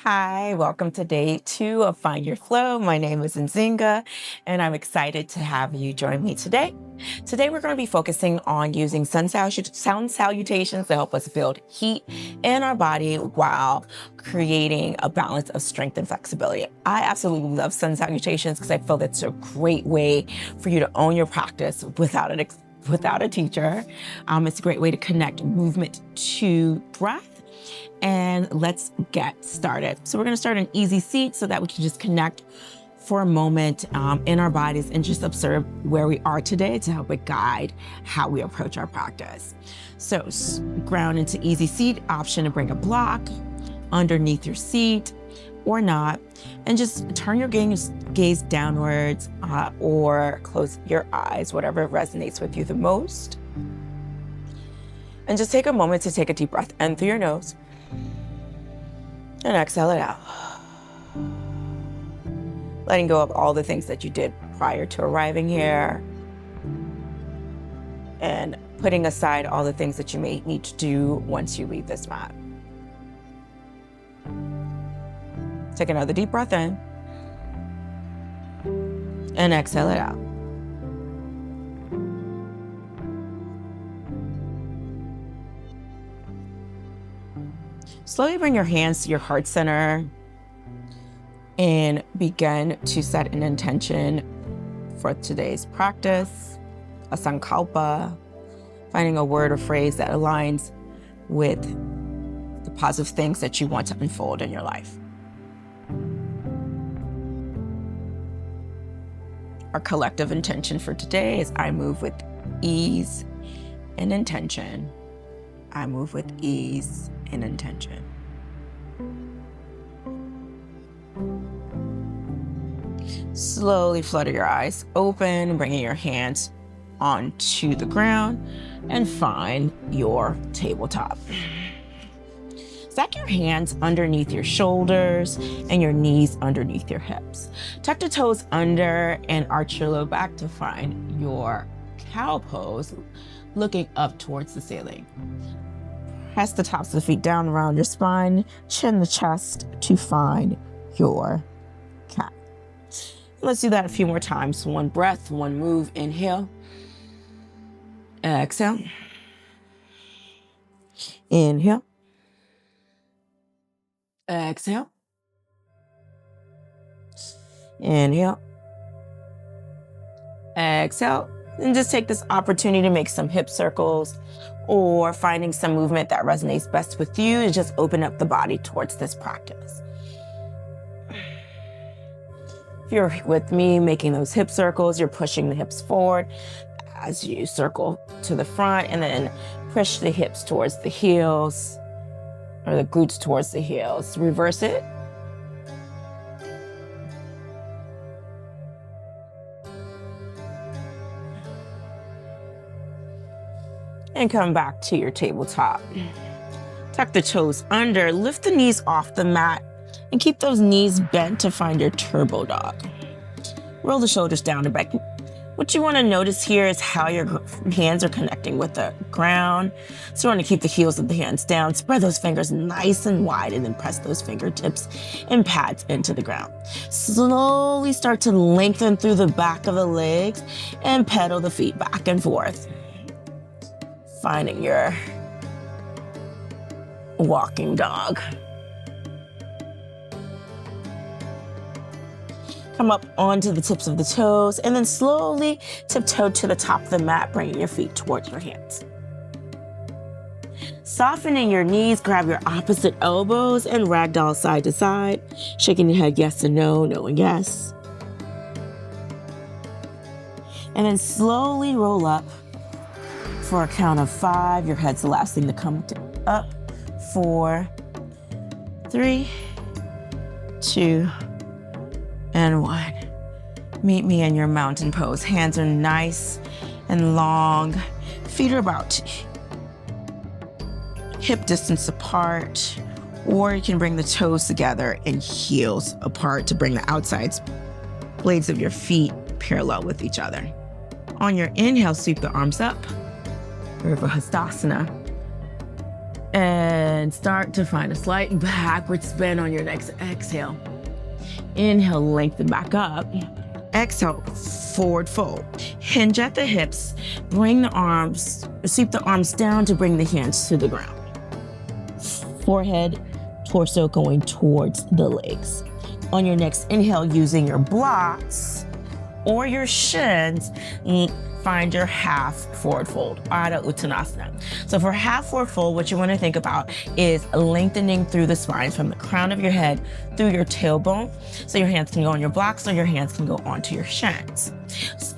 Hi, welcome to day 2 of Find Your Flow. My name is Nzingah, and I'm excited to have you join me today. Today, we're going to be focusing on using sound salutations to help us build heat in our body while creating a balance of strength and flexibility. I absolutely love sun salutations because I feel that's a great way for you to own your practice without a teacher. It's a great way to connect movement to breath. And let's get started. So we're going to start in easy seat so that we can just connect for a moment in our bodies and just observe where we are today to help it guide how we approach our practice. So ground into easy seat, option to bring a block underneath your seat or not, and just turn your gaze downwards or close your eyes, whatever resonates with you the most. And just take a moment to take a deep breath in through your nose. And exhale it out. Letting go of all the things that you did prior to arriving here. And putting aside all the things that you may need to do once you leave this mat. Take another deep breath in. And exhale it out. Slowly bring your hands to your heart center and begin to set an intention for today's practice, a sankalpa, finding a word or phrase that aligns with the positive things that you want to unfold in your life. Our collective intention for today is I move with ease and intention. I move with ease and intention. Slowly flutter your eyes open, bringing your hands onto the ground and find your tabletop. Stack your hands underneath your shoulders and your knees underneath your hips. Tuck the toes under and arch your low back to find your cow pose, looking up towards the ceiling. Press the tops of the feet down around your spine, chin the chest to find your cat. Let's do that a few more times. One breath, one move. Inhale. Exhale. Inhale. Exhale. Inhale. Exhale. And just take this opportunity to make some hip circles or finding some movement that resonates best with you and just open up the body towards this practice. If you're with me making those hip circles, you're pushing the hips forward as you circle to the front and then push the hips towards the heels or the glutes towards the heels. Reverse it. And come back to your tabletop. Tuck the toes under, lift the knees off the mat, and keep those knees bent to find your turbo dog. Roll the shoulders down and back. What you want to notice here is how your hands are connecting with the ground. So you want to keep the heels of the hands down, spread those fingers nice and wide, and then press those fingertips and pads into the ground. Slowly start to lengthen through the back of the legs and pedal the feet back and forth. Finding your walking dog. Come up onto the tips of the toes and then slowly tiptoe to the top of the mat, bringing your feet towards your hands. Softening your knees, grab your opposite elbows and ragdoll side to side, shaking your head yes and no, no and yes. And then slowly roll up for a count of 5. Your head's the last thing to come up. 4, 3, 2, and 1. Meet me in your mountain pose. Hands are nice and long. Feet are about hip distance apart, or you can bring the toes together and heels apart to bring the outside blades of your feet parallel with each other. On your inhale, sweep the arms up. Urdhva Hastasana. And start to find a slight backwards bend on your next exhale. Inhale, lengthen back up. Exhale, forward fold. Hinge at the hips. Bring the arms, sweep the arms down to bring the hands to the ground. Forehead, torso going towards the legs. On your next inhale, using your blocks or your shins, find your half forward fold, Ardha Uttanasana. So for half forward fold, what you want to think about is lengthening through the spine from the crown of your head through your tailbone. So your hands can go on your blocks or your hands can go onto your shins.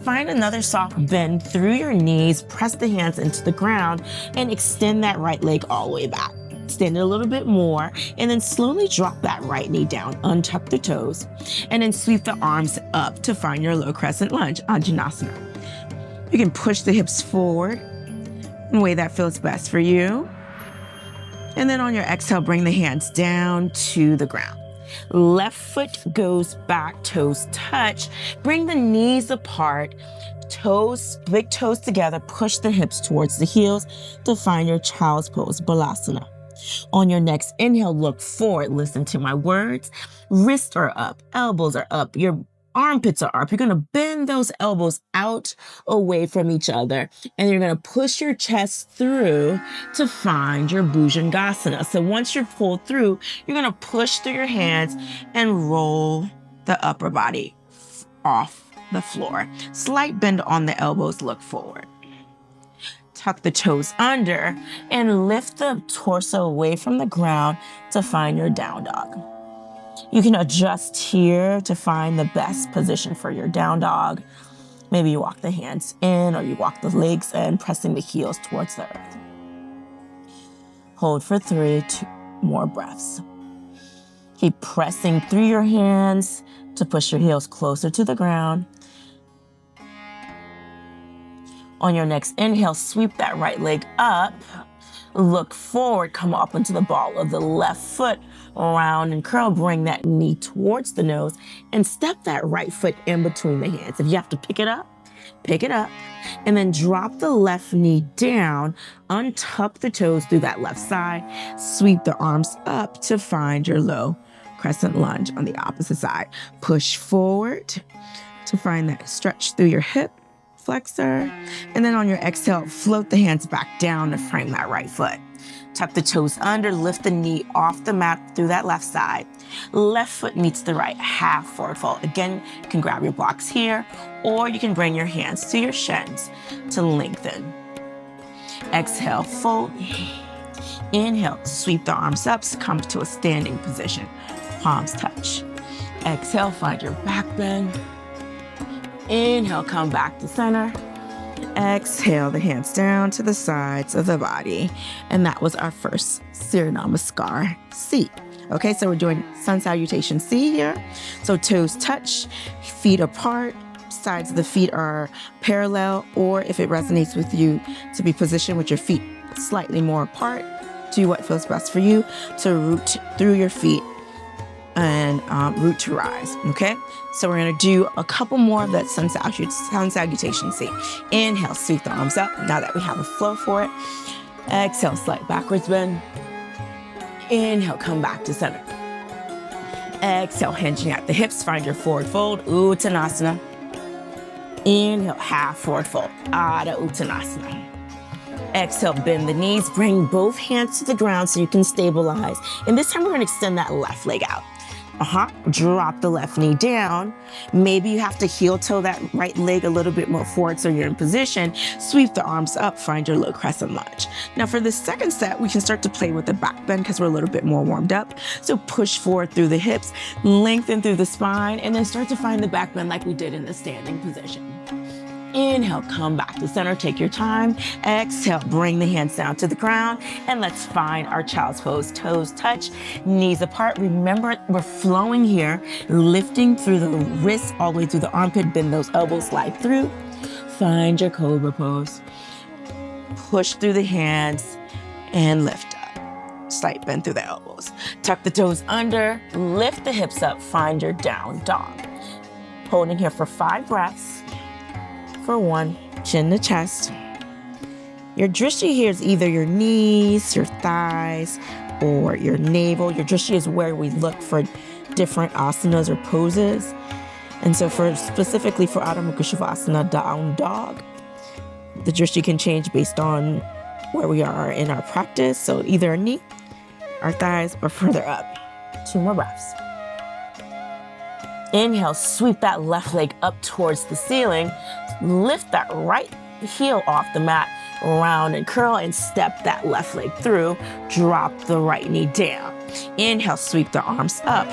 Find another soft bend through your knees, press the hands into the ground, and extend that right leg all the way back. Extend it a little bit more, and then slowly drop that right knee down, untuck the toes, and then sweep the arms up to find your low crescent lunge, Anjaneyasana. You can push the hips forward in the way that feels best for you. And then on your exhale, bring the hands down to the ground. Left foot goes back, toes touch. Bring the knees apart, toes, big toes together. Push the hips towards the heels to find your child's pose, Balasana. On your next inhale, look forward. Listen to my words. Wrists are up, elbows are up. Your armpits are up. You're going to bend those elbows out away from each other, and you're going to push your chest through to find your Bhujangasana. So once you're pulled through, you're going to push through your hands and roll the upper body off the floor. Slight bend on the elbows, look forward. Tuck the toes under and lift the torso away from the ground to find your down dog. You can adjust here to find the best position for your down dog. Maybe you walk the hands in or you walk the legs in, pressing the heels towards the earth. Hold for 3, 2 more breaths. Keep pressing through your hands to push your heels closer to the ground. On your next inhale, sweep that right leg up. Look forward, come up into the ball of the left foot, round and curl, bring that knee towards the nose, and step that right foot in between the hands. If you have to pick it up, and then drop the left knee down, untuck the toes through that left side, sweep the arms up to find your low crescent lunge on the opposite side. Push forward to find that stretch through your hip flexor, and then on your exhale, float the hands back down to frame that right foot. Tuck the toes under, lift the knee off the mat through that left side. Left foot meets the right, half forward fold. Again, you can grab your blocks here, or you can bring your hands to your shins to lengthen. Exhale, fold. Inhale, sweep the arms up, come to a standing position. Palms touch. Exhale, find your back bend. Inhale, come back to center. Exhale, the hands down to the sides of the body. And that was our first Surya Namaskar C. Okay, so we're doing Sun Salutation C here. So toes touch, feet apart, sides of the feet are parallel, or if it resonates with you, to be positioned with your feet slightly more apart. Do what feels best for you to root through your feet and root to rise, okay? So we're gonna do a couple more of that Sun Salutation C. Inhale, sweep the arms up, now that we have a flow for it. Exhale, slight backwards bend. Inhale, come back to center. Exhale, hinging at the hips, find your forward fold, Uttanasana. Inhale, half forward fold, Ardha Uttanasana. Exhale, bend the knees, bring both hands to the ground so you can stabilize. And this time we're gonna extend that left leg out. Drop the left knee down. Maybe you have to heel toe that right leg a little bit more forward so you're in position. Sweep the arms up, find your low crescent lunge. Now for the second set, we can start to play with the back bend because we're a little bit more warmed up. So push forward through the hips, lengthen through the spine, and then start to find the back bend like we did in the standing position. Inhale, come back to center, take your time. Exhale, bring the hands down to the ground, and let's find our child's pose. Toes touch, knees apart. Remember, we're flowing here, lifting through the wrists all the way through the armpit, bend those elbows, slide through. Find your cobra pose. Push through the hands and lift up. Slight bend through the elbows. Tuck the toes under, lift the hips up, find your down dog. Holding here for 5 breaths. For 1, chin to chest. Your drishti here is either your knees, your thighs, or your navel. Your drishti is where we look for different asanas or poses. And so specifically for Adho Mukha Shavasana, down dog, the drishti can change based on where we are in our practice. So either our knee, our thighs, or further up. 2 more breaths. Inhale, sweep that left leg up towards the ceiling. Lift that right heel off the mat, round and curl, and step that left leg through. Drop the right knee down. Inhale, sweep the arms up.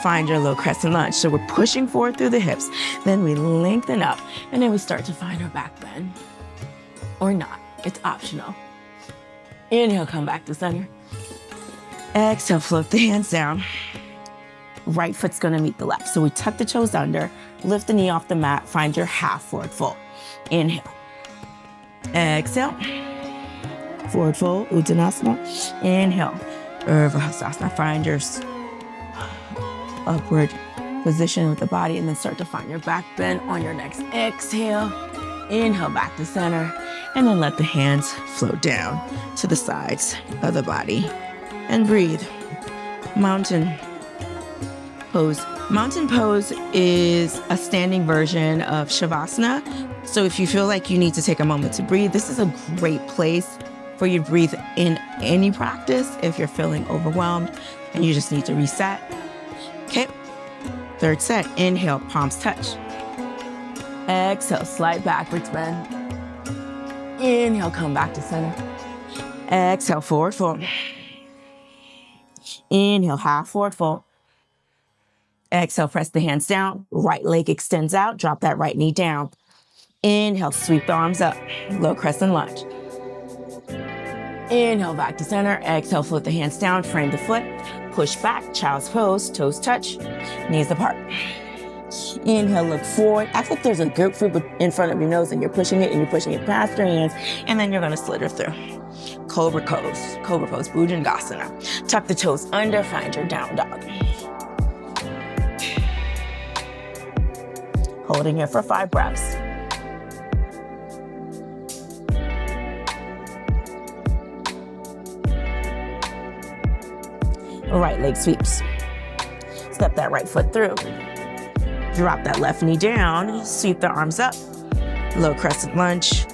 Find your low crescent lunge. So we're pushing forward through the hips. Then we lengthen up, and then we start to find our back bend. Or not, it's optional. Inhale, come back to center. Exhale, float the hands down. Right foot's gonna meet the left. So we tuck the toes under, lift the knee off the mat, find your half forward fold. Inhale. Exhale. Forward fold, Uttanasana. Inhale. Urdhva Hastasana. Find your upward position with the body, and then start to find your back bend on your next exhale. Inhale back to center, and then let the hands float down to the sides of the body. And breathe. Mountain pose. Mountain pose is a standing version of Shavasana. So if you feel like you need to take a moment to breathe, this is a great place for you to breathe in any practice if you're feeling overwhelmed and you just need to reset. Okay, 3rd set. Inhale, palms touch. Exhale, slide backwards bend. Inhale, come back to center. Exhale, forward fold. Inhale, half forward fold. Exhale, press the hands down. Right leg extends out. Drop that right knee down. Inhale, sweep the arms up. Low crescent lunge. Inhale, back to center. Exhale, float the hands down. Frame the foot. Push back, child's pose. Toes touch. Knees apart. Inhale, look forward. Act like there's a grapefruit in front of your nose and you're pushing it past your hands. And then you're going to slither through. Cobra pose, Bhujangasana. Tuck the toes under, find your down dog. Holding here for 5 breaths. Right leg sweeps. Step that right foot through. Drop that left knee down. Sweep the arms up. Low crescent lunge.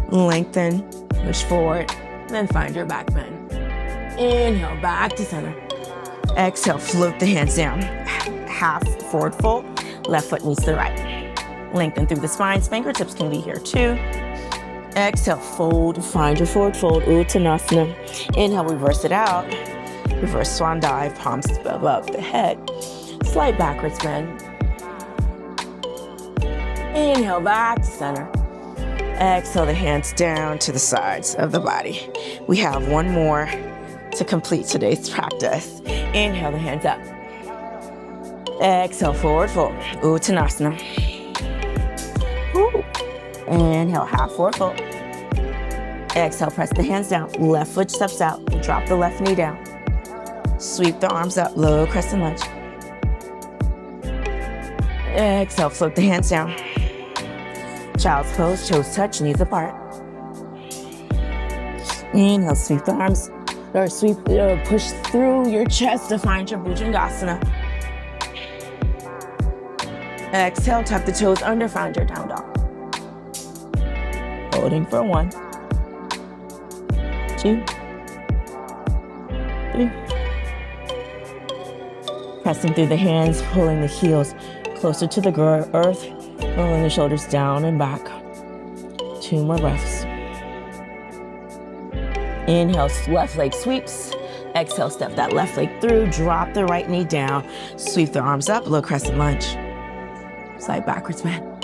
Lengthen. Push forward. Then find your back bend. Inhale, back to center. Exhale, float the hands down. Half forward fold. Left foot meets the right. Lengthen through the spine. Fingertips can be here too. Exhale, fold. Find your forward fold. Uttanasana. Inhale, reverse it out. Reverse swan dive. Palms above the head. Slight backwards bend. Inhale, back to center. Exhale the hands down to the sides of the body. We have one more to complete today's practice. Inhale the hands up. Exhale, forward fold. Uttanasana. Inhale, half forward fold. Exhale, press the hands down. Left foot steps out. Drop the left knee down. Sweep the arms up. Low crescent lunge. Exhale, float the hands down. Child's pose, toes touch, knees apart. Inhale, sweep the arms, or push through your chest to find your Bhujangasana. Exhale, tuck the toes under, find your down dog. Holding for 1, 2, 3. Pressing through the hands, pulling the heels closer to the earth, rolling the shoulders down and back. 2 more breaths. Inhale, left leg sweeps. Exhale, step that left leg through. Drop the right knee down. Sweep the arms up, low crescent lunge. Slide backwards bend.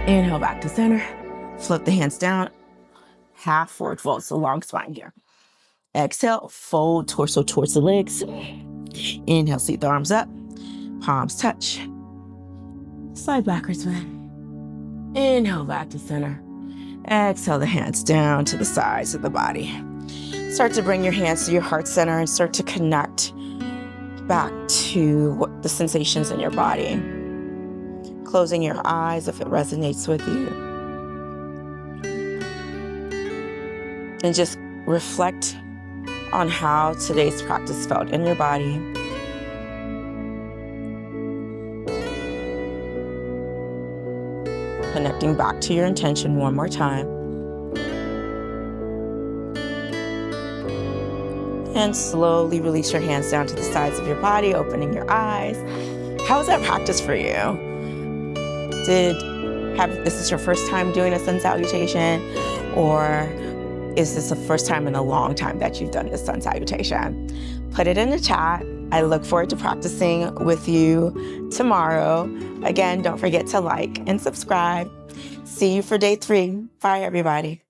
Inhale, back to center. Flip the hands down. Half forward fold, so long spine here. Exhale, fold torso towards the legs. Inhale, seat the arms up. Palms touch. Slide backwards bend. Inhale, back to center. Exhale the hands down to the sides of the body. Start to bring your hands to your heart center and start to connect back to the sensations in your body. Closing your eyes if it resonates with you. And just reflect on how today's practice felt in your body. Connecting back to your intention one more time. And slowly release your hands down to the sides of your body, opening your eyes. How was that practice for you? This is your first time doing a sun salutation, or is this the first time in a long time that you've done this sun salutation? Put it in the chat. I look forward to practicing with you tomorrow. Again, don't forget to like and subscribe. See you for day 3. Bye, everybody.